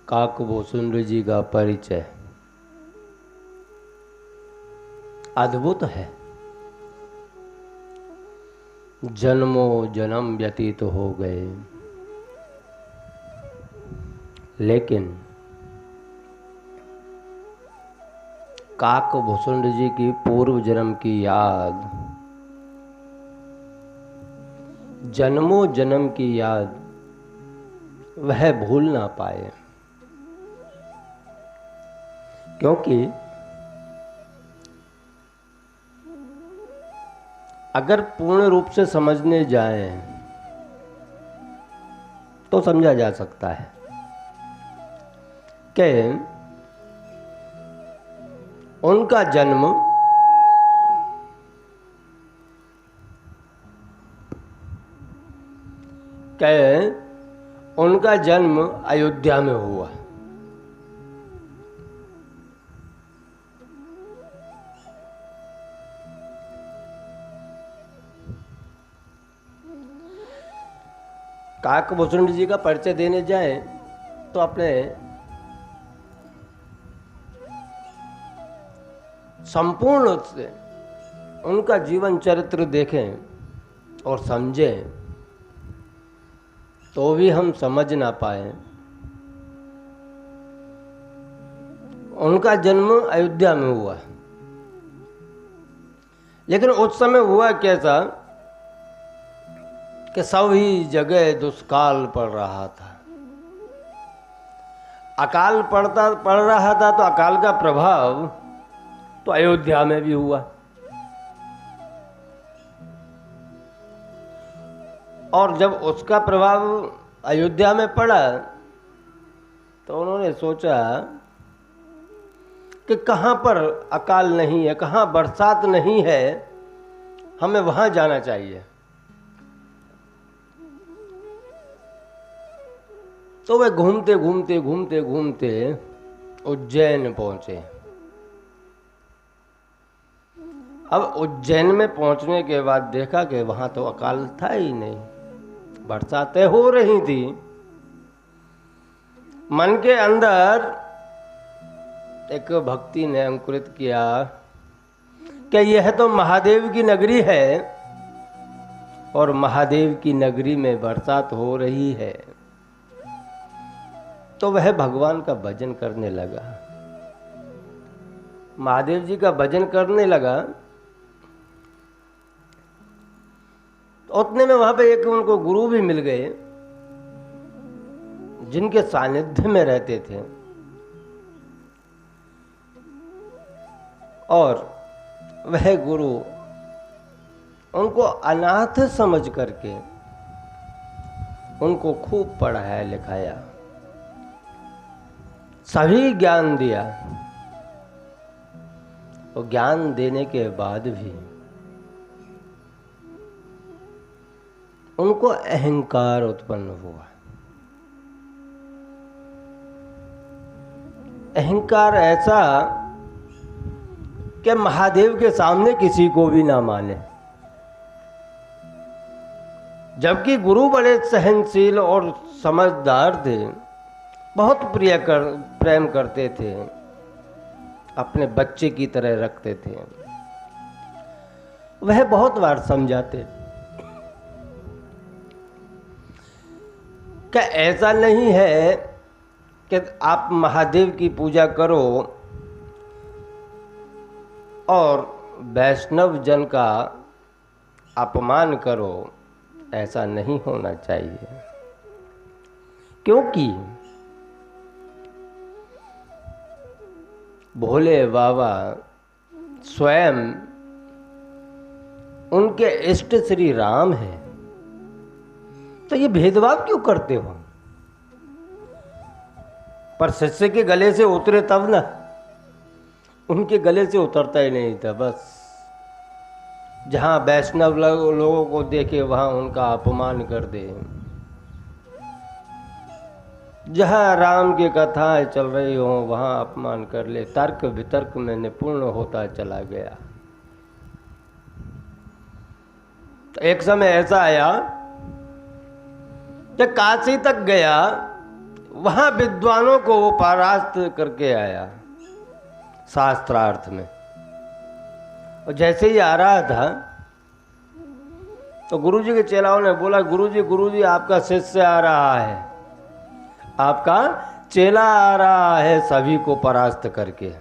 काकभूषुंड जी का परिचय अद्भुत है। जन्मों जन्म व्यतीत हो गए, लेकिन काकभूषुंड जी की पूर्व जन्म की याद, जन्मों जन्म की याद वह भूल ना पाए, क्योंकि अगर पूर्ण रूप से समझने जाएं तो समझा जा सकता है कि उनका जन्म अयोध्या में हुआ। काकभूषुंड जी का परिचय देने जाएं तो अपने संपूर्ण से उनका जीवन चरित्र देखें और समझें तो भी हम समझ ना पाए। उनका जन्म अयोध्या में हुआ, लेकिन उस समय हुआ कैसा कि सभी जगह दुष्काल पड़ रहा था। अकाल पड़ रहा था, तो अकाल का प्रभाव तो अयोध्या में भी हुआ। और जब उसका प्रभाव अयोध्या में पड़ा तो उन्होंने सोचा कि कहाँ पर अकाल नहीं है, कहाँ बरसात नहीं है, हमें वहाँ जाना चाहिए। तो वे घूमते घूमते घूमते घूमते उज्जैन पहुंचे। अब उज्जैन में पहुंचने के बाद देखा कि वहां तो अकाल था ही नहीं, बरसातें हो रही थी। मन के अंदर एक भक्ति ने अंकुरित किया कि यह तो महादेव की नगरी है और महादेव की नगरी में बरसात हो रही है। तो वह भगवान का भजन करने लगा, महादेव जी का भजन करने लगा। तो उतने में वहां पे एक उनको गुरु भी मिल गए, जिनके सानिध्य में रहते थे, और वह गुरु उनको अनाथ समझ करके उनको खूब पढ़ाया लिखाया, सभी ज्ञान दिया। और ज्ञान देने के बाद भी उनको अहंकार उत्पन्न हुआ। अहंकार ऐसा कि महादेव के सामने किसी को भी ना माने, जबकि गुरु बड़े सहनशील और समझदार थे, बहुत प्रेम करते थे, अपने बच्चे की तरह रखते थे। वह बहुत बार समझाते कि ऐसा नहीं है कि आप महादेव की पूजा करो और वैष्णव जन का अपमान करो, ऐसा नहीं होना चाहिए। क्योंकि भोले बाबा स्वयं उनके इष्ट श्री राम हैं, तो ये भेदभाव क्यों करते हो? पर शिष्य के गले से उतरे तब ना, उनके गले से उतरता ही नहीं था। बस जहां वैष्णव लोगों को देखे वहां उनका अपमान कर दे, जहाँ राम की कथाएं चल रही हो वहाँ अपमान कर ले। तर्क वितर्क में निपुण होता चला गया। तो एक समय ऐसा आया जब काशी तक गया, वहां विद्वानों को वो परास्त करके आया शास्त्रार्थ में। और जैसे ही आ रहा था तो गुरुजी के चेलाओं ने बोला, गुरुजी आपका शिष्य आ रहा है, आपका चेला आ रहा है सभी को परास्त करके।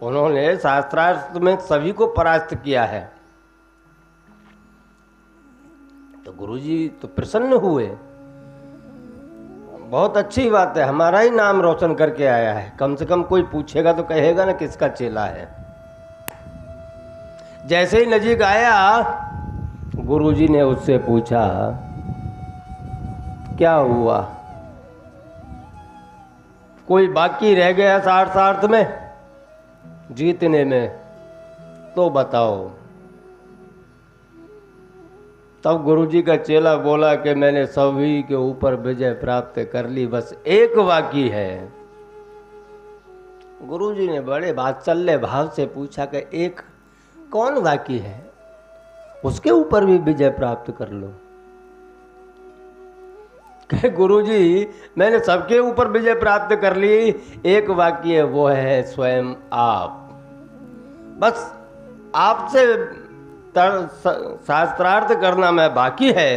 उन्होंने शास्त्रार्थ में सभी को परास्त किया है। तो गुरुजी तो प्रसन्न हुए, बहुत अच्छी बात है, हमारा ही नाम रोशन करके आया है, कम से कम कोई पूछेगा तो कहेगा ना किसका चेला है। जैसे ही नजीक आया, गुरुजी ने उससे पूछा, क्या हुआ, कोई बाकी रह गया शास्त्रार्थ में जीतने में, तो बताओ। तब गुरुजी का चेला बोला कि मैंने सभी के ऊपर विजय प्राप्त कर ली, बस एक बाकी है। गुरुजी ने बड़े वात्सल्य भाव से पूछा कि एक कौन बाकी है, उसके ऊपर भी विजय प्राप्त कर लो। कहे गुरुजी मैंने सबके ऊपर विजय प्राप्त कर ली, एक बाकी है, वो है स्वयं आप। बस आपसे शास्त्रार्थ करना मैं बाकी है,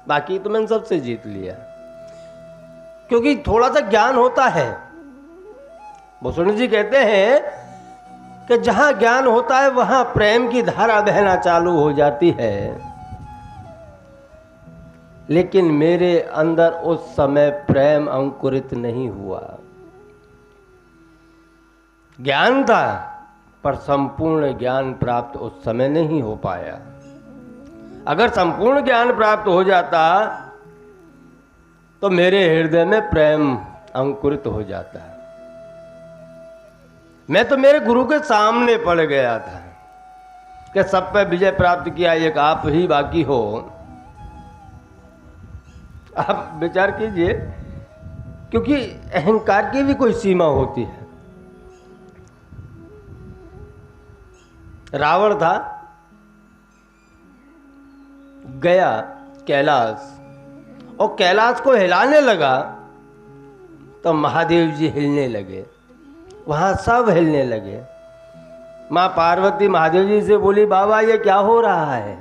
बाकी तो मैंने सबसे जीत लिया। क्योंकि थोड़ा सा ज्ञान होता है। भूषण जी कहते हैं कि जहां ज्ञान होता है वहां प्रेम की धारा बहना चालू हो जाती है, लेकिन मेरे अंदर उस समय प्रेम अंकुरित नहीं हुआ। ज्ञान था पर संपूर्ण ज्ञान प्राप्त उस समय नहीं हो पाया। अगर संपूर्ण ज्ञान प्राप्त हो जाता तो मेरे हृदय में प्रेम अंकुरित हो जाता। मैं तो मेरे गुरु के सामने पड़ गया था कि सब पे विजय प्राप्त किया, एक आप ही बाकी हो। आप विचार कीजिए, क्योंकि अहंकार की भी कोई सीमा होती है। रावण था, गया कैलाश, और कैलाश को हिलाने लगा तो महादेव जी हिलने लगे, वहां सब हिलने लगे। मां पार्वती महादेव जी से बोली, बाबा ये क्या हो रहा है,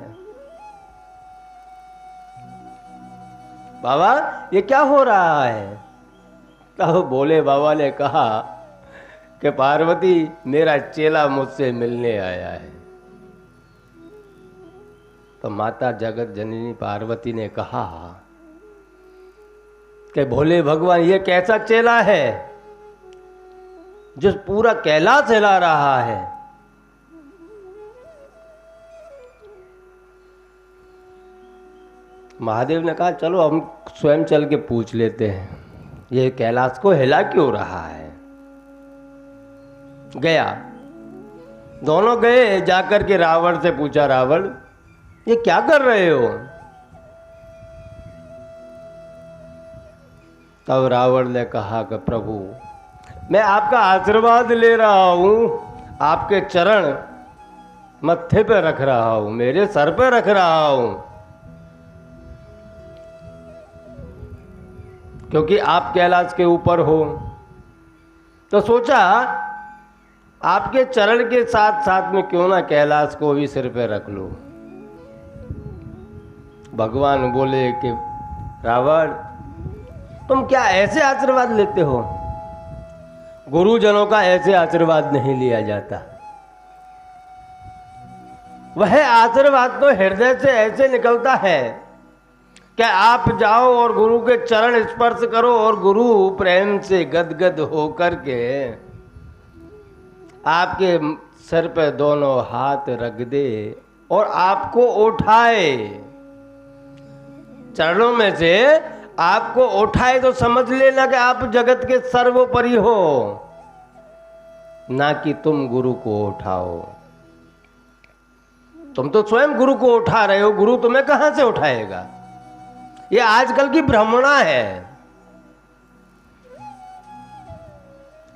बाबा ये क्या हो रहा है। तो बोले बाबा ने कहा कि पार्वती मेरा चेला मुझसे मिलने आया है। तो माता जगत जननी पार्वती ने कहा कि भोले भगवान ये कैसा चेला है जो पूरा कैलाश हिला रहा है। महादेव ने कहा चलो हम स्वयं चल के पूछ लेते हैं, ये कैलाश को हिला क्यों रहा है। गया, दोनों गए, जाकर के रावण से पूछा, रावण ये क्या कर रहे हो। तब रावण ने कहा कि प्रभु मैं आपका आशीर्वाद ले रहा हूं, आपके चरण मत्थे पे रख रहा हूं, मेरे सर पे रख रहा हूं, क्योंकि आप कैलाश के ऊपर हो। तो सोचा आपके चरण के साथ साथ में क्यों ना कैलाश को भी सिर पे रख लो। भगवान बोले कि रावण तुम क्या ऐसे आशीर्वाद लेते हो, गुरुजनों का ऐसे आशीर्वाद नहीं लिया जाता। वह आशीर्वाद तो हृदय से ऐसे निकलता है कि आप जाओ और गुरु के चरण स्पर्श करो और गुरु प्रेम से गदगद होकर के आपके सिर पे दोनों हाथ रख दे और आपको उठाए, चरणों में से आपको उठाए, तो समझ लेना कि आप जगत के सर्वोपरि हो, ना कि तुम गुरु को उठाओ। तुम तो स्वयं गुरु को उठा रहे हो, गुरु तुम्हें कहां से उठाएगा। ये आजकल की भ्रमणा है।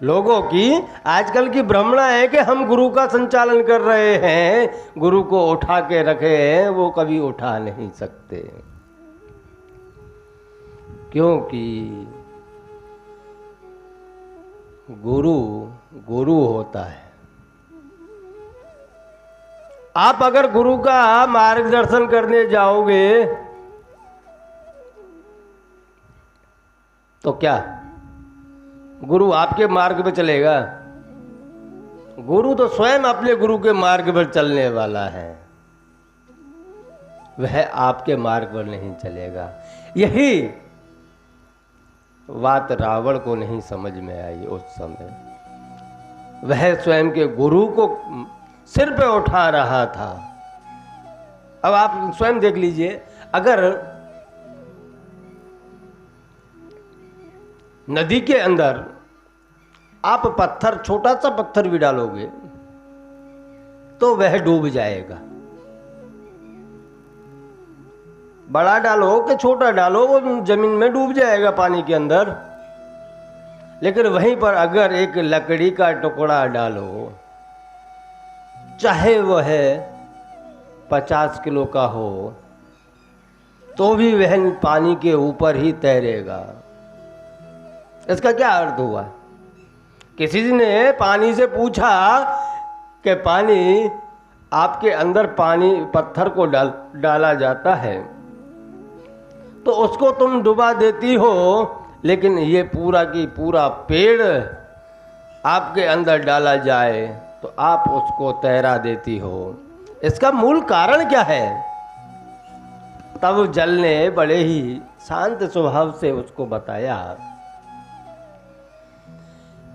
लोगों की आजकल की भ्रमणा है कि हम गुरु का संचालन कर रहे हैं, गुरु को उठा के रखे हैं, वो कभी उठा नहीं सकते, क्योंकि गुरु गुरु होता है। आप अगर गुरु का मार्गदर्शन करने जाओगे तो क्या गुरु आपके मार्ग पर चलेगा? गुरु तो स्वयं अपने गुरु के मार्ग पर चलने वाला है, वह आपके मार्ग पर नहीं चलेगा। यही बात रावण को नहीं समझ में आई उस समय। वह स्वयं के गुरु को सिर पे उठा रहा था। अब आप स्वयं देख लीजिए, अगर नदी के अंदर आप पत्थर, छोटा सा पत्थर भी डालोगे तो वह डूब जाएगा। बड़ा डालो कि छोटा डालो, वो जमीन में डूब जाएगा पानी के अंदर। लेकिन वहीं पर अगर एक लकड़ी का टुकड़ा डालो, चाहे वह 50 किलो का हो, तो भी वह पानी के ऊपर ही तैरेगा। इसका क्या अर्थ हुआ? किसी ने पानी से पूछा कि पानी, आपके अंदर पानी, पत्थर को डाला जाता है तो उसको तुम डुबा देती हो, लेकिन ये पूरा की पूरा पेड़ आपके अंदर डाला जाए तो आप उसको तैरा देती हो। इसका मूल कारण क्या है? तब जल ने बड़े ही शांत स्वभाव से उसको बताया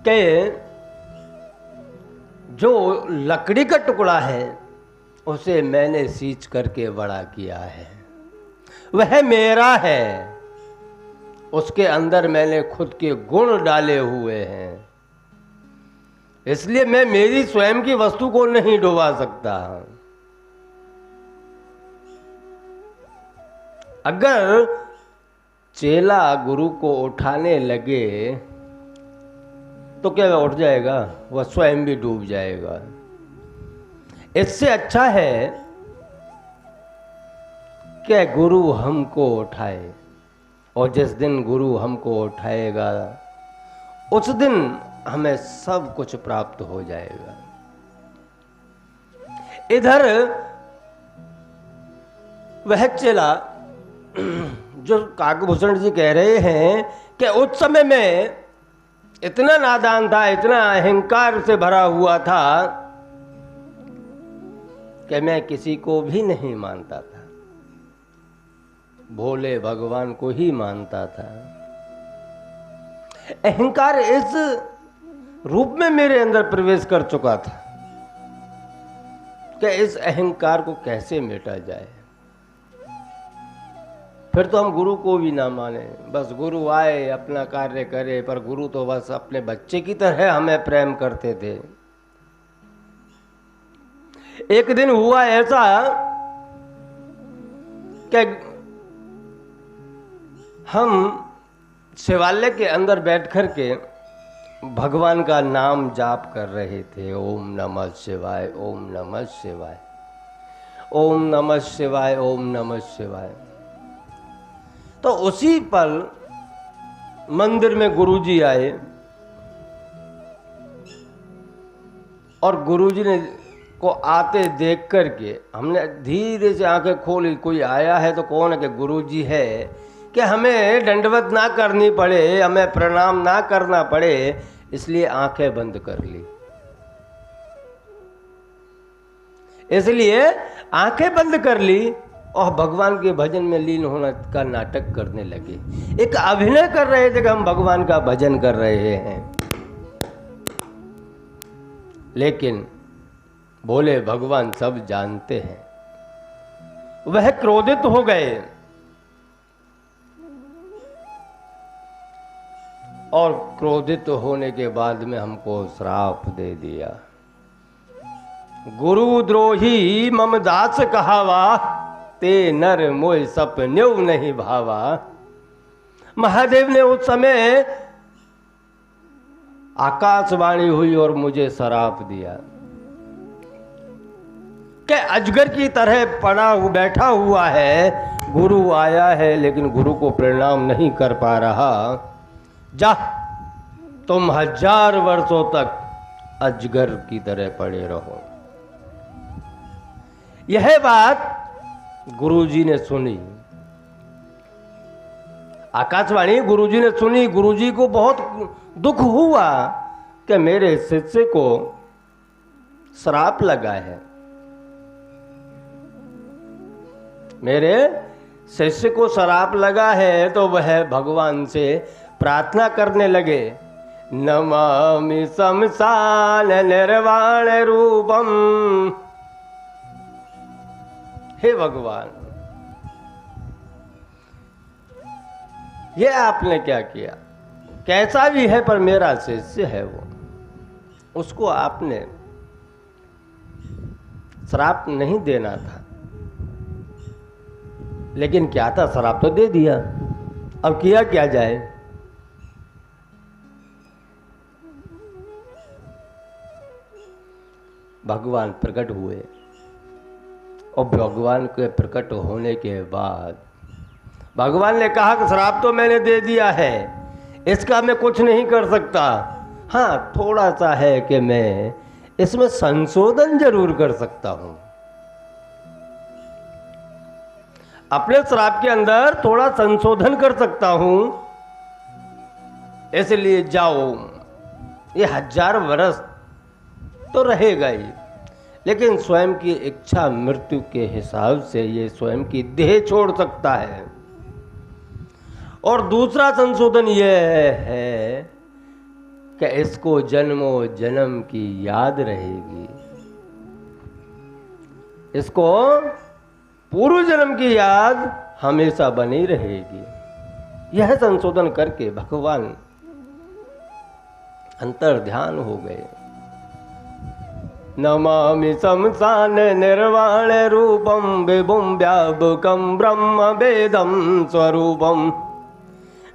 कि जो लकड़ी का टुकड़ा है उसे मैंने सींच करके बड़ा किया है, वह मेरा है, उसके अंदर मैंने खुद के गुण डाले हुए हैं, इसलिए मैं मेरी स्वयं की वस्तु को नहीं डुबा सकता। अगर चेला गुरु को उठाने लगे तो क्या वह उठ जाएगा? वह स्वयं भी डूब जाएगा। इससे अच्छा है कि गुरु हमको उठाए, और जिस दिन गुरु हमको उठाएगा उस दिन हमें सब कुछ प्राप्त हो जाएगा। इधर वह चेला जो काकभूषण जी कह रहे हैं कि उस समय में इतना नादान था, इतना अहंकार से भरा हुआ था कि मैं किसी को भी नहीं मानता था, भोले भगवान को ही मानता था। अहंकार इस रूप में मेरे अंदर प्रवेश कर चुका था कि इस अहंकार को कैसे मिटा जाए। फिर तो हम गुरु को भी ना माने, बस गुरु आए अपना कार्य करे, पर गुरु तो बस अपने बच्चे की तरह हमें प्रेम करते थे। एक दिन हुआ ऐसा कि हम शिवालय के अंदर बैठ कर के भगवान का नाम जाप कर रहे थे। ओम नमः शिवाय, ओम नमः शिवाय, ओम नमः शिवाय, ओम नमः शिवाय। तो उसी पल मंदिर में गुरुजी आए और गुरुजी ने को आते देख करके हमने धीरे से आंखें खोली। कोई आया है तो कौन है? कि गुरुजी है, कि हमें दंडवत ना करनी पड़े, हमें प्रणाम ना करना पड़े, इसलिए आंखें बंद कर ली। इसलिए आंखें बंद कर ली और भगवान के भजन में लीन होने का नाटक करने लगे। एक अभिनय कर रहे थे कि हम भगवान का भजन कर रहे हैं, लेकिन बोले भगवान सब जानते हैं। वह क्रोधित हो गए और क्रोधित होने के बाद में हमको श्राप दे दिया। गुरुद्रोही मम दास कहावा, ते नर मोय सपन्यौ नहीं भावा। महादेव ने उस समय आकाशवाणी हुई और मुझे श्राप दिया कि अजगर की तरह बैठा हुआ है, गुरु आया है लेकिन गुरु को प्रणाम नहीं कर पा रहा। जा, तुम 1000 वर्षों तक अजगर की तरह पड़े रहो। यह बात गुरुजी ने सुनी, आकाशवाणी गुरुजी ने सुनी। गुरुजी को बहुत दुख हुआ कि मेरे शिष्य को श्राप लगा है। मेरे शिष्य को श्राप लगा है तो वह भगवान से प्रार्थना करने लगे, नमामि शमशान निर्वाण रूपम। हे भगवान, ये आपने क्या किया? कैसा भी है पर मेरा शिष्य है वो, उसको आपने श्राप नहीं देना था। लेकिन क्या था, श्राप तो दे दिया, अब किया क्या जाए? भगवान प्रकट हुए और भगवान के प्रकट होने के बाद भगवान ने कहा कि श्राप तो मैंने दे दिया है, इसका मैं कुछ नहीं कर सकता। हाँ, थोड़ा सा है कि मैं इसमें संशोधन जरूर कर सकता हूं। अपने श्राप के अंदर थोड़ा संशोधन कर सकता हूं, इसलिए जाओ, ये 1000 वर्ष तो रहेगा ही, लेकिन स्वयं की इच्छा मृत्यु के हिसाब से ये स्वयं की देह छोड़ सकता है। और दूसरा संशोधन यह है कि इसको जन्मों जन्म की याद रहेगी, इसको पूर्व जन्म की याद हमेशा बनी रहेगी। यह संशोधन करके भगवान अंतर ध्यान हो गए। नमामि शमशान निर्वाण रूपम विभुम व्यापकम ब्रह्म वेदम स्वरूपम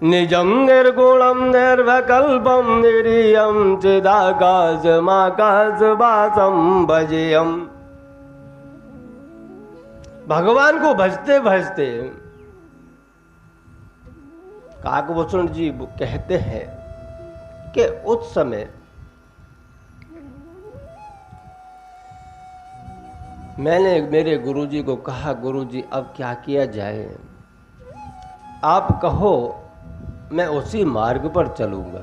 निजम निर्गुणम निर्विकल्पम निरीयम चिदाकाशमाकाश वासम भजेयम। भगवान को भजते भजते काकभूषण जी कहते हैं कि उस समय मैंने मेरे गुरुजी को कहा, गुरुजी अब क्या किया जाए? आप कहो, मैं उसी मार्ग पर चलूंगा।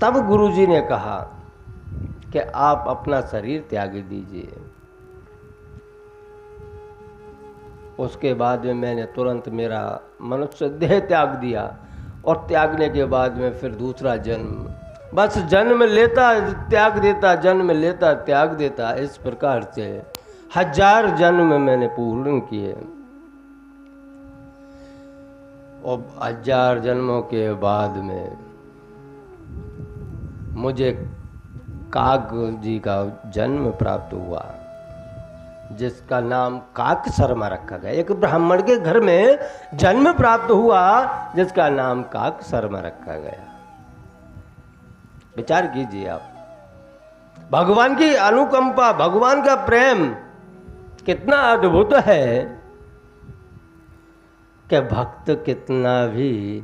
तब गुरुजी ने कहा कि आप अपना शरीर त्याग दीजिए। उसके बाद में मैंने तुरंत मेरा मनुष्य देह त्याग दिया और त्यागने के बाद में फिर दूसरा जन्म, बस जन्म लेता त्याग देता, जन्म लेता त्याग देता, इस प्रकार से 1000 जन्म मैंने पूर्ण किए। और 1000 जन्मों के बाद में मुझे काक जी का जन्म प्राप्त हुआ, जिसका नाम काक शर्मा रखा गया। एक ब्राह्मण के घर में जन्म प्राप्त हुआ जिसका नाम काक शर्मा रखा गया। विचार कीजिए आप, भगवान की अनुकंपा, भगवान का प्रेम कितना अद्भुत है कि भक्त कितना भी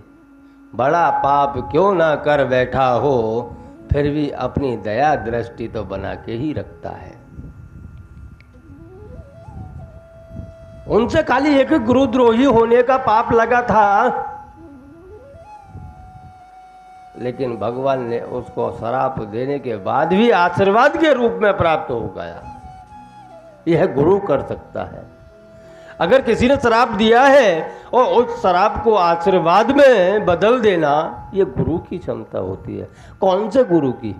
बड़ा पाप क्यों ना कर बैठा हो, फिर भी अपनी दया दृष्टि तो बना के ही रखता है। उनसे खाली एक गुरुद्रोही होने का पाप लगा था, लेकिन भगवान ने उसको श्राप देने के बाद भी आशीर्वाद के रूप में प्राप्त हो गया। यह गुरु कर सकता है। अगर किसी ने श्राप दिया है और उस श्राप को आशीर्वाद में बदल देना, यह गुरु की क्षमता होती है। कौन से गुरु की?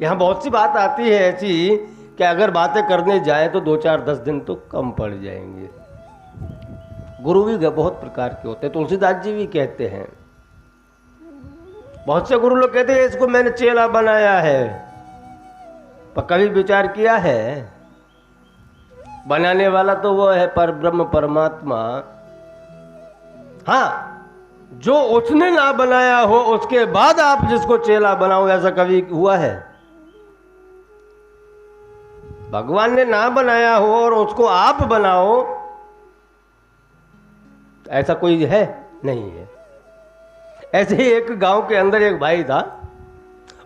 यहां बहुत सी बात आती है ऐसी कि अगर बातें करने जाएं तो 2-4-10 दिन तो कम पड़ जाएंगे। गुरु भी बहुत प्रकार के होते हैं। तुलसीदास जी भी कहते हैं, बहुत से गुरु लोग कहते हैं इसको मैंने चेला बनाया है, पर कभी विचार किया है बनाने वाला तो वो है पर ब्रह्म परमात्मा। हाँ, जो उसने ना बनाया हो उसके बाद आप जिसको चेला बनाओ, ऐसा कभी हुआ है? भगवान ने ना बनाया हो और उसको आप बनाओ, ऐसा कोई है? नहीं है। ऐसे ही एक गांव के अंदर एक भाई था,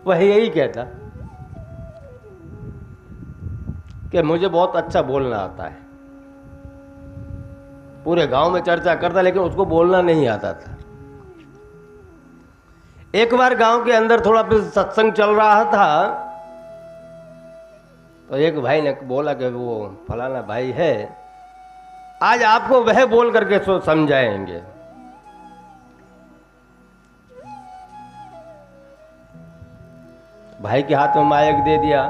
वह यही कहता कि मुझे बहुत अच्छा बोलना आता है। पूरे गांव में चर्चा करता, लेकिन उसको बोलना नहीं आता था। एक बार गांव के अंदर थोड़ा फिर सत्संग चल रहा था, तो एक भाई ने बोला कि वो फलाना भाई है, आज आपको वह बोल करके समझाएंगे। भाई के हाथ में माइक दे दिया।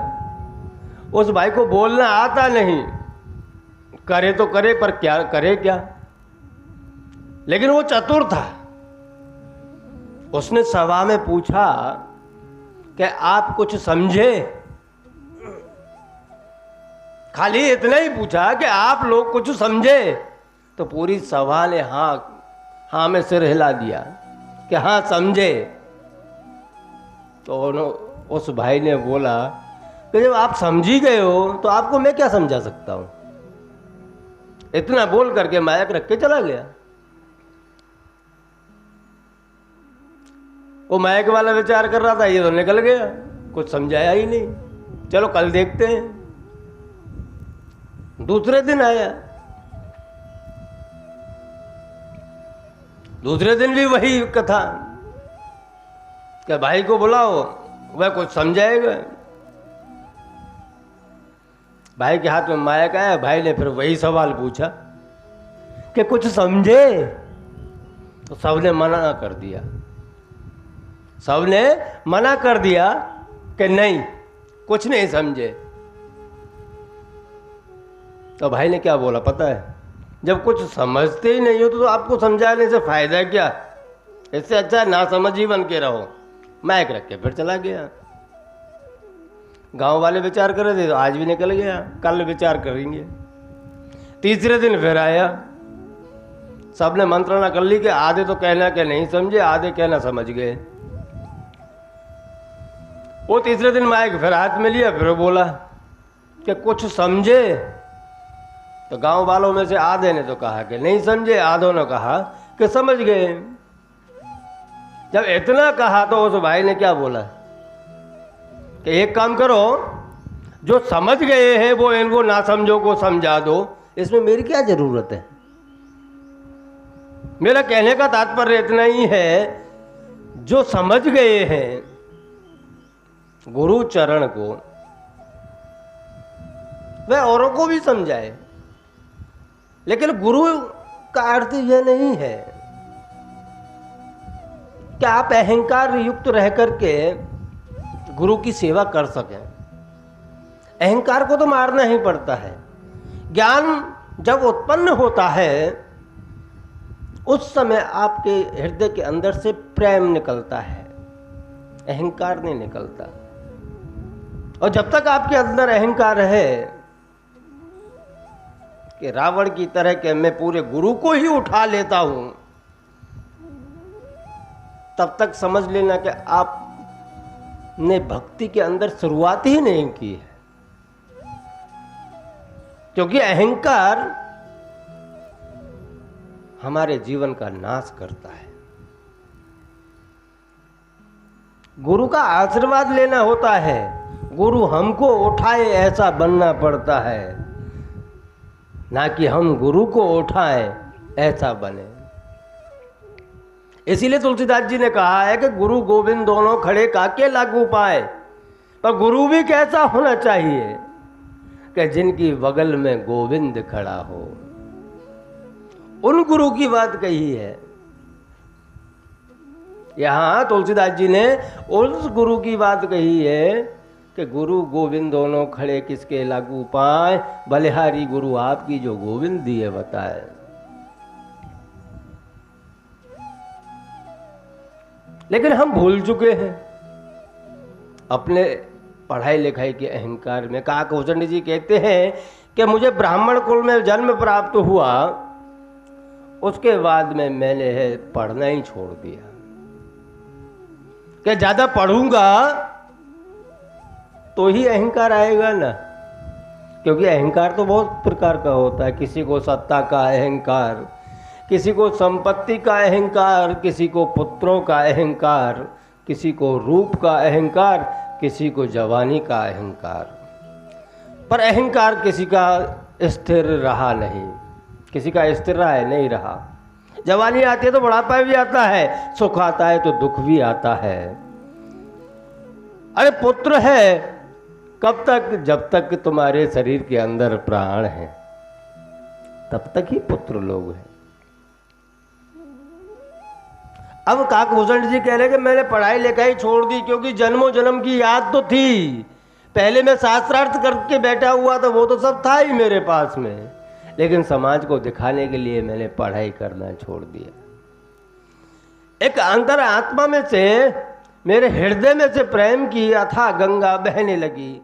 उस भाई को बोलना आता नहीं, करे तो करे पर क्या करे क्या, लेकिन वो चतुर था। उसने सभा में पूछा कि आप कुछ समझे? खाली इतना ही पूछा कि आप लोग कुछ समझे? तो पूरी सभा ने हाँ में सिर हिला दिया कि हाँ समझे। तो उस भाई ने बोला कि जब आप समझी गए हो तो आपको मैं क्या समझा सकता हूं। इतना बोल करके माइक रख के चला गया। वो माइक वाला विचार कर रहा था, ये तो निकल गया, कुछ समझाया ही नहीं, चलो कल देखते हैं। दूसरे दिन आया, दूसरे दिन भी वही कथा कि भाई को बुलाओ, वह कुछ समझाएगा। भाई के हाथ में माइक आया, भाई ने फिर वही सवाल पूछा कि कुछ समझे? तो सबने मना कर दिया, सबने मना कर दिया कि नहीं, कुछ नहीं समझे। तो भाई ने क्या बोला पता है? जब कुछ समझते ही नहीं हो तो आपको समझाने से फायदा क्या? इससे अच्छा ना समझ ही बन के रहो। माइक रख के फिर चला गया। गांव वाले विचार कर रहे थे तो आज भी निकल गया, कल विचार करेंगे। तीसरे दिन फिर आया, सबने मंत्रणा कर ली कि आधे तो कहना कि नहीं समझे, आधे कहना समझ गए। वो तीसरे दिन माइक फिर हाथ में लिया, फिर बोला कि कुछ समझे? तो गांव वालों में से आधे ने तो कहा कि नहीं समझे, आधों ने कहा कि समझ गए। जब इतना कहा तो उस भाई ने क्या बोला कि एक काम करो, जो समझ गए हैं वो इनको ना समझो को समझा दो, इसमें मेरी क्या जरूरत है। मेरा कहने का तात्पर्य इतना ही है, जो समझ गए हैं गुरु चरण को, वह औरों को भी समझाए। लेकिन गुरु का अर्थ यह नहीं है कि आप अहंकार युक्त रह करके गुरु की सेवा कर सकें। अहंकार को तो मारना ही पड़ता है। ज्ञान जब उत्पन्न होता है उस समय आपके हृदय के अंदर से प्रेम निकलता है, अहंकार नहीं निकलता। और जब तक आपके अंदर अहंकार है कि रावण की तरह के मैं पूरे गुरु को ही उठा लेता हूं, तब तक समझ लेना कि आपने भक्ति के अंदर शुरुआत ही नहीं की है। क्योंकि अहंकार हमारे जीवन का नाश करता है। गुरु का आशीर्वाद लेना होता है, गुरु हमको उठाए ऐसा बनना पड़ता है, ना कि हम गुरु को उठाएं ऐसा बने। इसीलिए तुलसीदास जी ने कहा है कि गुरु गोविंद दोनों खड़े काके लागू पाए। पर गुरु भी कैसा होना चाहिए कि जिनकी बगल में गोविंद खड़ा हो, उन गुरु की बात कही है। यहां तुलसीदास जी ने उस गुरु की बात कही है कि गुरु गोविंद दोनों खड़े किसके लागू पाए, बलिहारी गुरु आपकी जो गोविंद दिए बताए। लेकिन हम भूल चुके हैं अपने पढ़ाई लिखाई के अहंकार में। काकभूषण जी कहते हैं कि मुझे ब्राह्मण कुल में जन्म प्राप्त हुआ उसके बाद में मैंने है पढ़ना ही छोड़ दिया कि ज़्यादा पढ़ूंगा तो ही अहंकार आएगा ना, क्योंकि अहंकार तो बहुत प्रकार का होता है। किसी को सत्ता का अहंकार, किसी को संपत्ति का अहंकार, किसी को पुत्रों का अहंकार, किसी को रूप का अहंकार, किसी को जवानी का अहंकार। पर अहंकार किसी का स्थिर रहा नहीं, किसी का स्थिर रहा है नहीं रहा। जवानी आती है तो बुढ़ापा भी आता है, सुख आता है तो दुख भी आता है। अरे पुत्र है कब तक? जब तक तुम्हारे शरीर के अंदर प्राण है तब तक ही पुत्र लोग हैं। अब काकभूषण जी कह रहे कि मैंने पढ़ाई लिखाई छोड़ दी क्योंकि जन्मों जन्म की याद तो थी। पहले मैं शास्त्रार्थ करके बैठा हुआ था, वो तो सब था ही मेरे पास में, लेकिन समाज को दिखाने के लिए मैंने पढ़ाई करना छोड़ दिया। एक अंतर आत्मा में से, मेरे हृदय में से प्रेम की अथाह गंगा बहने लगी।